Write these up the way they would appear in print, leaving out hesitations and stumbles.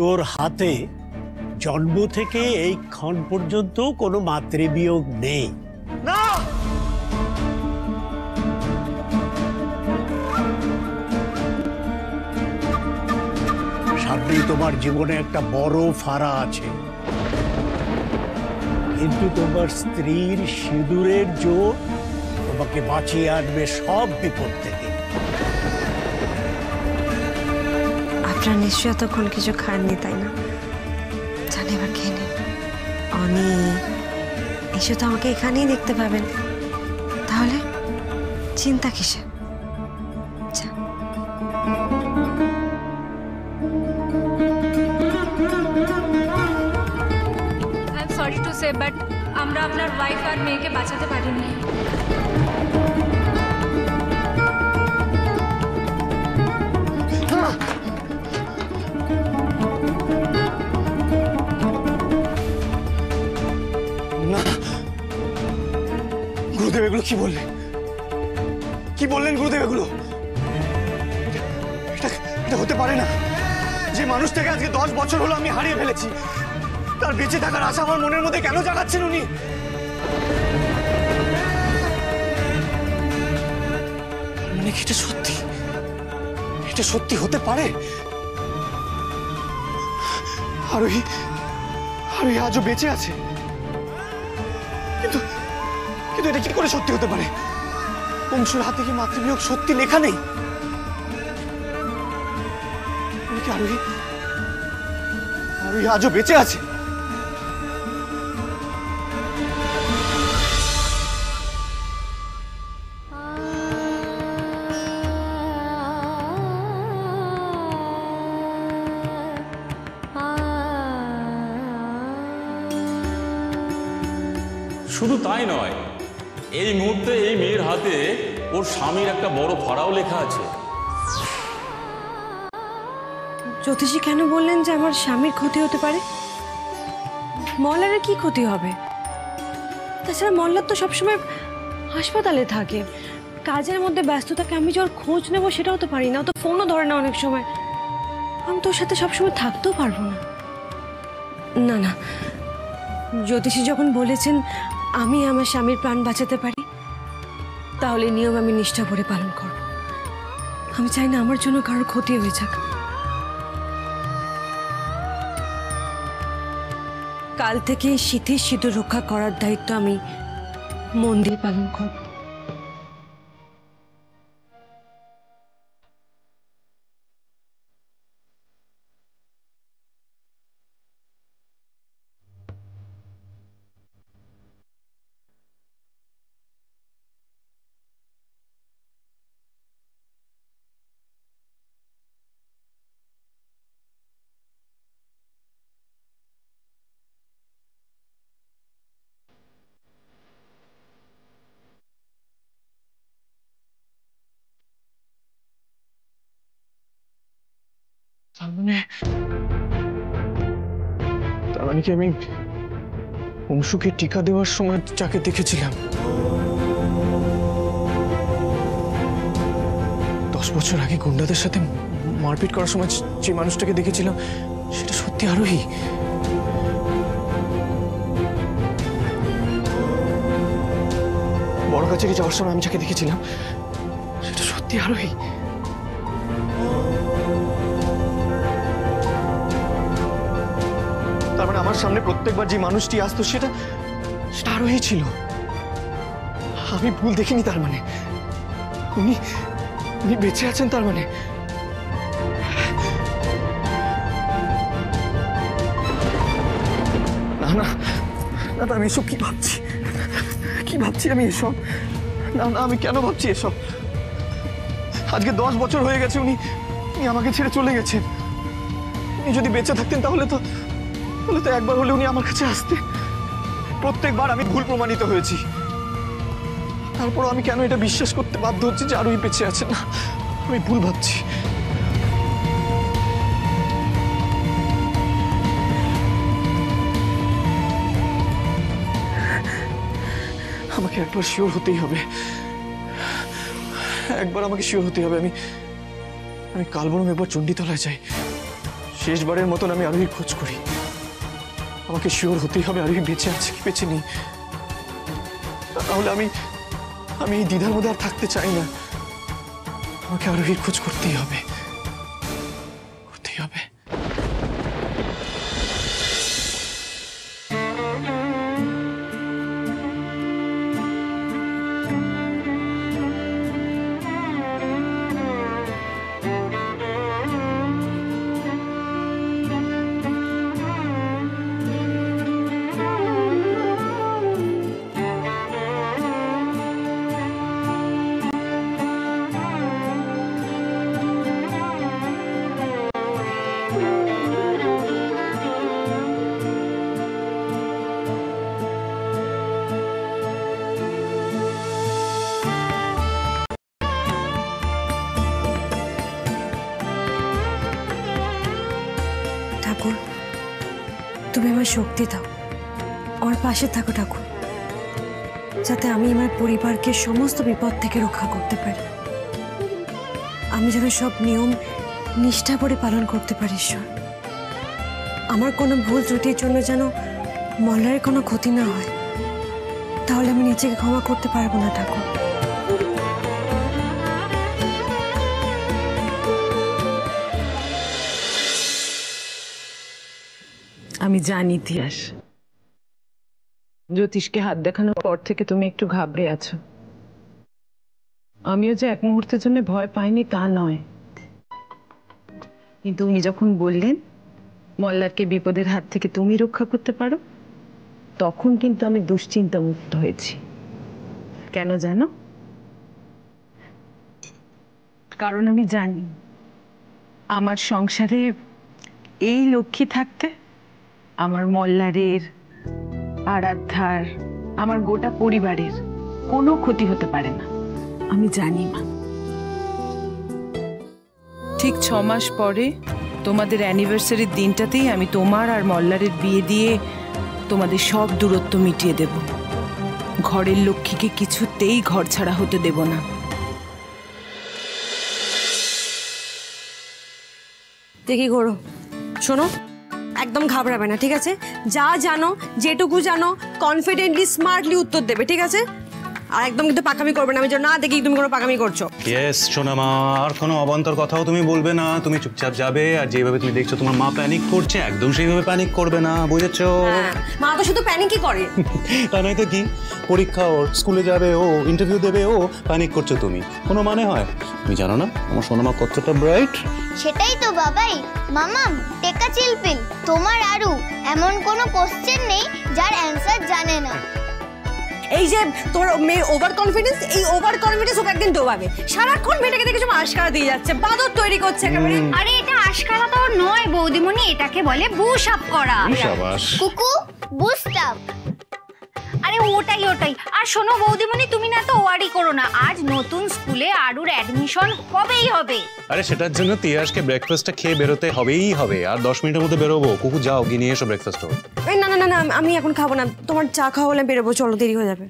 তোর হাতে জন্ম থেকে এই ক্ষণ পর্যন্ত কোনো মাতৃবিয়োগ নেই। না, সামনেই তোমার জীবনে একটা বড় ফাড়া আছে, কিন্তু তোমার স্ত্রীর সিঁদুরের জোর তোমাকে বাঁচিয়ে আনবে সব বিপদ থেকে। আপনারা নিশ্চয়ই এতক্ষণ কিছু খাননি, তাই না? জানি, এবার খেয়ে নিন। অনি, এসে তো আমাকে এখানেই দেখতে পাবেন, তাহলে চিন্তা কিসে? সরি টু সে, বাট আমরা আপনার ওয়াইফ আর মেয়েকে বাঁচাতে পারিনি। গুরুদেব এগুলো কি বললেন? কি বললেন গুরুদেব এগুলো? এটা হতে পারে না। যে মানুষটাকে আজকে 10 বছর হলো আমি হারিয়ে ফেলেছি, তার বেঁচে থাকার আশা আমার মনের মধ্যে কেন জাগাচ্ছেন উনি? মানে কি এটা সত্যি? এটা সত্যি হতে পারে? আরোহী আজও বেঁচে আছে, কিন্তু কিন্তু এটা কি করে সত্যি হতে পারে? অংশুর হাতে কি মাতৃবিয়োগ সত্যি লেখা নেই? আরোহী আজও বেঁচে আছে। শুধু তাই নয়, এই মুহূর্তে এই মেয়ের হাতে ওর স্বামীর একটা বড় ফাড়াও লেখা আছে। জ্যোতিষী কেন বললেন যে আমার স্বামীর ক্ষতি হতে পারে? মল্লারের কি ক্ষতি হবে? তাছাড়া মল্লার তো সবসময় হাসপাতালে থাকে, কাজের মধ্যে ব্যস্ত থাকে। আমি যে ওর খোঁজ নেবো সেটাও তো পারি না, ও তো ফোনও ধরে না অনেক সময়। আমি তোর সাথে সবসময় থাকতেও পারবো না। না না, জ্যোতিষী যখন বলেছেন আমি আমার স্বামীর প্রাণ বাঁচাতে পারি, তাহলে নিয়ম আমি নিষ্ঠা করে পালন করব। আমি চাই না আমার জন্য কারোর ক্ষতি হয়ে যাক। কাল থেকে শীতের সিঁদুর রক্ষা করার দায়িত্ব আমি মন দিয়ে পালন করব। তার মানে কি আমি অংশুকে টিকা দেওয়ার সময় যাকে দেখেছিলাম 10 বছর আগে গুন্ডাদের সাথে মারপিট করার সময় যে মানুষটাকে দেখেছিলাম সেটা সত্যি আরোহী? বড় কাছারি যাওয়ার সময় আমি যাকে দেখেছিলাম সেটা সত্যি আরোহী? তার মানে আমার সামনে প্রত্যেকবার যে মানুষটি আসতো সেটা আরোহী ছিল। আমি ভুল দেখিনি। তার মানে উনি বেঁচে আছেন। তার মানে না না না, আমি এসব কি ভাবছি আমি এসব? না না, আমি কেন ভাবছি এসব? আজকে 10 বছর হয়ে গেছে উনি আমাকে ছেড়ে চলে গেছেন। উনি যদি বেঁচে থাকতেন তাহলে তো একবার হলে উনি আমার কাছে আসতেন। প্রত্যেকবার আমি ভুল প্রমাণিত হয়েছি। তারপরও আমি কেন এটা বিশ্বাস করতে বাধ্য হচ্ছি যে আরোহী বেঁচে আছে? না, আমি ভুল ভাবছি। আমাকে একবার শিওর হতেই হবে। একবার আমাকে শিওর হতে হবে। আমি কাল বরং একবার চণ্ডীতলায় যাই, শেষবারের মতন আমি আরোহীর খোঁজ করি। আমাকে শিওর হতেই হবে আরোহী বেঁচে আছে কি বেঁচে নেই। তাহলে আমি এই দ্বিধার মধ্যে আর থাকতে চাই না। আমাকে আরোহীর খোঁজ করতেই হবে, করতেই হবে। ঠাকুর, তুমি আমার শক্তি দাও, আমার পাশে থাকো ঠাকুর, যাতে আমি আমার পরিবারকে সমস্ত বিপদ থেকে রক্ষা করতে পারি। আমি যেন সব নিয়ম নিষ্ঠা করে পালন করতে পারি। ঈশ্বর, আমার কোনো ভুল ত্রুটির জন্য যেন মল্লারের কোনো ক্ষতি না হয়, তাহলে আমি নিজেকে ক্ষমা করতে পারবো না ঠাকুর। আমি জানি ইতিহাস, জ্যোতিষকে হাত দেখানোর পর থেকে তুমি একটু ঘাবড়ে আছো। আমিও যে এক মুহূর্তের জন্য ভয় পাইনি তা নয়, কিন্তু উনি যখন বললেন মল্লারকে বিপদের হাত থেকে তুমি রক্ষা করতে পারো, তখন কিন্তু আমি দুশ্চিন্তা মুক্ত হয়েছি। কেন জানো? কারণ আমি জানি আমার সংসারে এই লক্ষ্মী থাকতে আমার মল্লারের, আরাধ্যার, আমার গোটা পরিবারের কোনো ক্ষতি হতে পারে না। আমি জানি মা। ঠিক 6 মাস পরে তোমাদের অ্যানিভার্সারির দিনটাতেই আমি তোমার আর মল্লারের বিয়ে দিয়ে তোমাদের সব দূরত্ব মিটিয়ে দেব। ঘরের লক্ষ্মীকে কিছুতেই ঘর ছাড়া হতে দেব না। দেখি করো, শোনো, একদম ঘাবড়াবে না, ঠিক আছে? যা জানো, যেটুকু জানো, কনফিডেন্টলি স্মার্টলি উত্তর দেবে, ঠিক আছে? আর একদম কিন্তু পাকামি করবে না, আমি যেন না দেখি তুমি কোনো পাকামি করছো। ইয়েস সোনামা, আর কোনো অবান্তর কথাও তুমি বলবে না। তুমি চুপচাপ যাবে, আর যেভাবে তুমি দেখছো তোমার মা প্যানিক করছে, একদম সেইভাবে প্যানিক করবে না, বুঝেছো? মা তো শুধু প্যানিকই করে। তা নয় তো কি, পরীক্ষা ওর, স্কুলে যাবে ও, ইন্টারভিউ দেবে ও, প্যানিক করছো তুমি, কোনো মানে হয়? তুমি জানো না আমার সোনামা কতটা ব্রাইট? সেটাই তো বাবাই। মামাম, টেকা চিলপিল, তোমার আরু এমন কোনো কোশ্চেন নেই যার অ্যানসার জানে না। এই যে তোর মেয়ের ওভার কনফিডেন্স, এই ওভার কনফিডেন্স ওকে একদিন ডোবাবে। সারাক্ষণ মেয়েটাকে দেখে যেমন আশকারা দিয়ে যাচ্ছে, বাদর তৈরি করছে একেবারে। আরে এটা আশকারা তো নয় বৌদিমণি, এটাকে বলে বুশ আপ করা। কুকু, বুস্ট আপ। আরে ওটাই। আর শোনো বৌদিমণি, তুমি না তো ওয়ারি করো না, আজ নতুন স্কুলে আরুর অ্যাডমিশন হবেই হবে। আরে সেটার জন্য তিয়াসকে ব্রেকফাস্টটা খেয়ে বেরোতে হবেই হবে, আর 10 মিনিটের মধ্যে বেরোবো। কুকু যাও, গিয়ে নিয়ে এসো ব্রেকফাস্ট। এই না, আমি এখন খাবো না, তোমার চা খাওয়া হলে বেরোবো, চলো, দেরি হয়ে যাবে।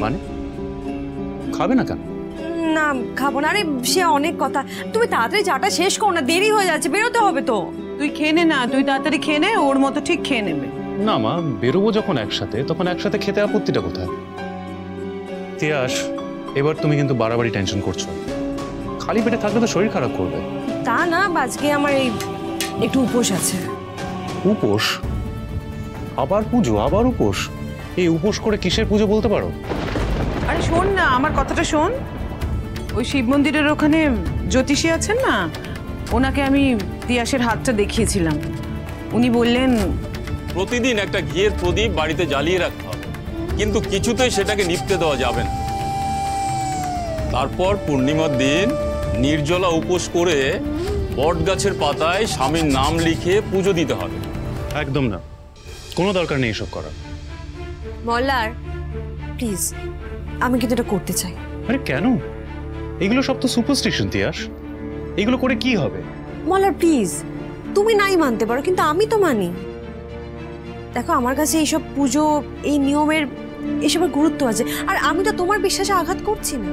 মানে খাবে না কেন? না খাবো না, আরে সে অনেক কথা, তুমি তাড়াতাড়ি চাটা শেষ করো না, দেরি হয়ে যাচ্ছে, বেরোতে হবে তো। তুই খেয়ে নে না, তুই তাড়াতাড়ি খেয়ে নে, ওর মতো ঠিক খেয়ে নেবে। না মা, বেরোবো যখন একসাথে, তখন একসাথে খেতে আপত্তিটা কোথায়? তিয়াস, এবার তুমি কিন্তু বাড়াবাড়ি টেনশন করছো। খালি পেটে থাকলে তো শরীর খারাপ করবে। তা না, আজকে আমার এই একটু উপোস আছে। উপোস? আবার পুজো, আবার উপোস? এই উপোস করে কিসের পুজো বলতে পারো? আরে শোন না, আমার কথাটা শোন। ওই শিব মন্দিরের ওখানে জ্যোতিষী আছেন না, ওনাকে আমি তিয়াসের হাতটা দেখিয়েছিলাম। উনি বললেন প্রতিদিন একটা ঘিয়ের প্রদীপ বাড়িতে জ্বালিয়ে রাখতে হবে, কিন্তু কিছুতেই সেটাকে নিভতে দেওয়া যাবে না। তারপর পূর্ণিমার দিন নির্জলা উপোস করে বট গাছের পাতায় স্বামীর নাম লিখে পুজো দিতে হবে। একদম না, কোনো দরকার নেই এসব করার। মল্লার, প্লিজ, আমি কিন্তু এটা করতে চাই। আরে কেন? এগুলো সব তো সুপারস্টিশন তিয়াস, এগুলো করে কি হবে? মল্লার প্লিজ, তুমি নাই মানতে পারো, কিন্তু আমি তো মানি। দেখো, আমার কাছে এইসব পুজো, এই নিয়মের এসবের গুরুত্ব আছে, আর আমি তো তোমার বিশ্বাসে আঘাত করছি না।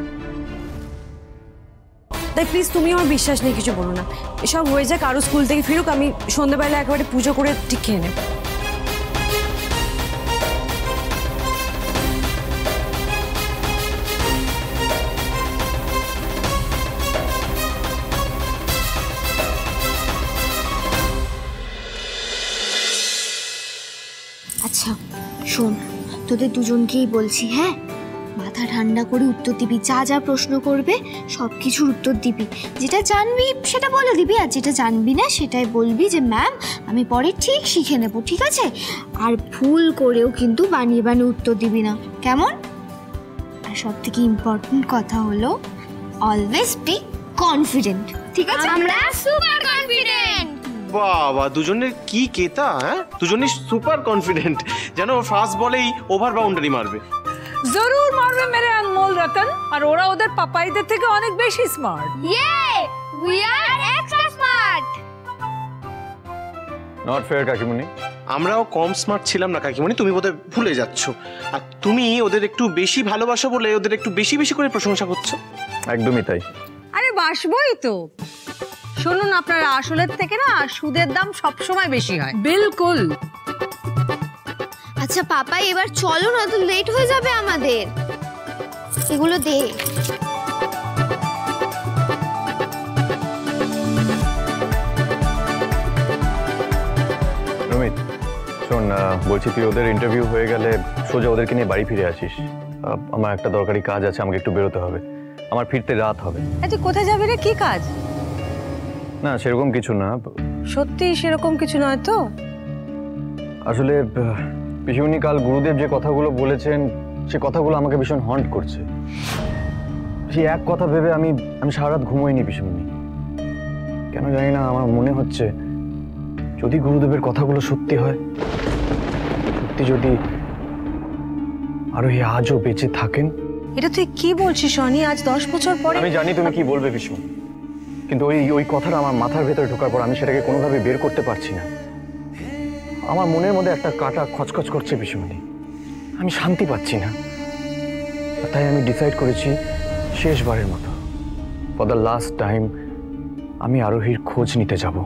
তাই প্লিজ তুমি আমার বিশ্বাস নিয়ে কিছু বলো না। এসব হয়ে যাক, আরও স্কুল থেকে ফিরুক, আমি সন্ধ্যাবেলা একেবারে পুজো করে ঠিক খেয়ে নেব। আচ্ছা শোন, তোদের দুজনকেই বলছি, হ্যাঁ, মাথা ঠান্ডা করে উত্তর দিবি। যা যা প্রশ্ন করবে সব কিছুর উত্তর দিবি। যেটা জানবি সেটা বলে দিবি, আর যেটা জানবি না সেটাই বলবি যে ম্যাম আমি পরে ঠিক শিখে নেব, ঠিক আছে? আর ভুল করেও কিন্তু বানিয়ে বানিয়ে উত্তর দিবি না, কেমন? আর সব থেকে ইম্পর্টেন্ট কথা হলো অলওয়েজ বি কনফিডেন্ট, ঠিক আছে? আমরা সুপার কনফিডেন্ট। বাবা, দুজনের কি কেতা! হ্যাঁ, দুজনই সুপার কনফিডেন্ট, যেন ফার্স্ট বলেই ওভার বাউন্ডারি মারবে। জরুর মারবে মেরে আনমোল রতন, আর ওরা ওদের পাপাইদের থেকে অনেক বেশি স্মার্ট। ইয়ে, we are extra smart. Not fair কাকিমণি। আমরাও কম স্মার্ট ছিলাম না কাকিমণি, তুমি বোধহয় ভুলে যাচ্ছ। আর তুমি ওদের একটু বেশি ভালোবাসো বলে ওদের একটু বেশি বেশি করে প্রশংসা করছো। একদমই তাই। আরে বাসবই তো। শুনুন, আপনার আসলের থেকে না সুদের দাম সবসময় বেশি হয়। বিলকুল। আচ্ছা পাপা, এবার চলো না, তো লেট হয়ে যাবে আমাদের। এগুলো দে। রমিত শোন, বলছি তুই ওদের ইন্টারভিউ হয়ে গেলে সোজা ওদেরকে নিয়ে বাড়ি ফিরে আসিস। আমার একটা দরকারি কাজ আছে, আমাকে একটু বেরোতে হবে, আমার ফিরতে রাত হবে। তুই কোথায় যাবি রে? কি কাজ? না সেরকম কিছু না। সত্যি সেরকম কিছু নয় তো? আসলে পিসিমণি কাল গুরুদেব যে কথাগুলো বলেছেন সে কথাগুলো আমাকে ভীষণ হন্ট করছে। সেই এক কথা ভেবে আমি সারা রাত ঘুমোইনি পিসিমণি। কেন জানি না, আমার মনে হচ্ছে যদি গুরুদেবের কথাগুলো সত্যি হয়, সত্যি যদি আরোহী আজও বেঁচে থাকেন। এটা তুই কি বলছিস অনি? আজ 10 বছর পরে? আমি জানি তুমি কি বলবে পিসিমণি, কিন্তু ওই কথাটা আমার মাথার ভেতরে ঢোকার পর আমি সেটাকে কোনোভাবে বের করতে পারছি না। আমার মনের মধ্যে একটা কাঁটা খচখচ করছে পিসিমণি, আমি শান্তি পাচ্ছি না। তাই আমি ডিসাইড করেছি শেষবারের মতো, ফর দ্য লাস্ট টাইম, আমি আরোহীর খোঁজ নিতে যাব।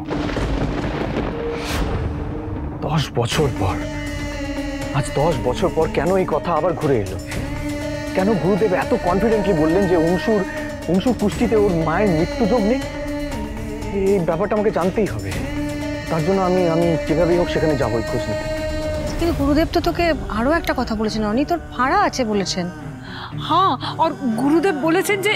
10 বছর পর, আজ 10 বছর পর কেন এই কথা আবার ঘুরে এলো? কেন গুরুদেব এত কনফিডেন্টলি বললেন যে অংশুর কুষ্টিতে ওর মায়ের মৃত্যুযোগ নেই? এই ব্যাপারটা আমাকে জানতেই হবে। তার জন্য আমি কিভাবেই হোক সেখানে যাবোই খোঁজ নিতে। কিন্তু গুরুদেব তো তোকে আরো একটা কথা বলেছেন অনি, তোর ফাঁড়া আছে বলেছেন। हाँ, और गुरुदेव बोले যে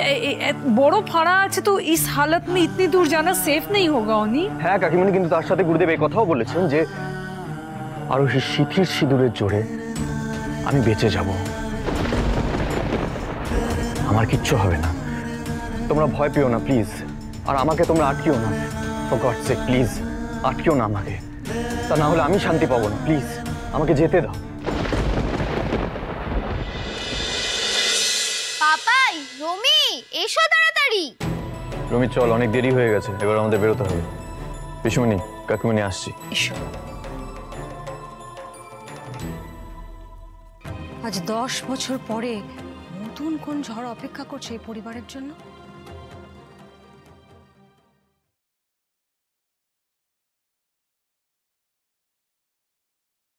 বড় ফাঁড়া আছে, তো इस हालत में इतनी दूर जाना सेफ नहीं होगा অনি। হ্যাঁ কাকিমণি, কিন্তু তার সাথে গুরুদেব এই কথাও বলেছেন যে আরোহীর সিঁথির সিঁদুরের জোরে আমি বেঁচে যাব, আমার কিচ্ছু হবে না। তোমরা ভয় পেও না প্লিজ, আর আমাকে তোমরা আটকিও না, ফর গডস সেক প্লিজ আটকিও না আমাকে, তা না হলে আমি শান্তি পাবো না। প্লিজ আমাকে যেতে দাও। পাপাই, রমি, এসো তাড়াতাড়ি। রমি চল, অনেক দেরি হয়ে গেছে, এবার আমাদের বেরোতে হবে। পিসিমণি, কাকিমণি আসছি। এসো। আজ 10 বছর পরে নতুন কোন ঝড় অপেক্ষা করছে এই পরিবারের জন্য?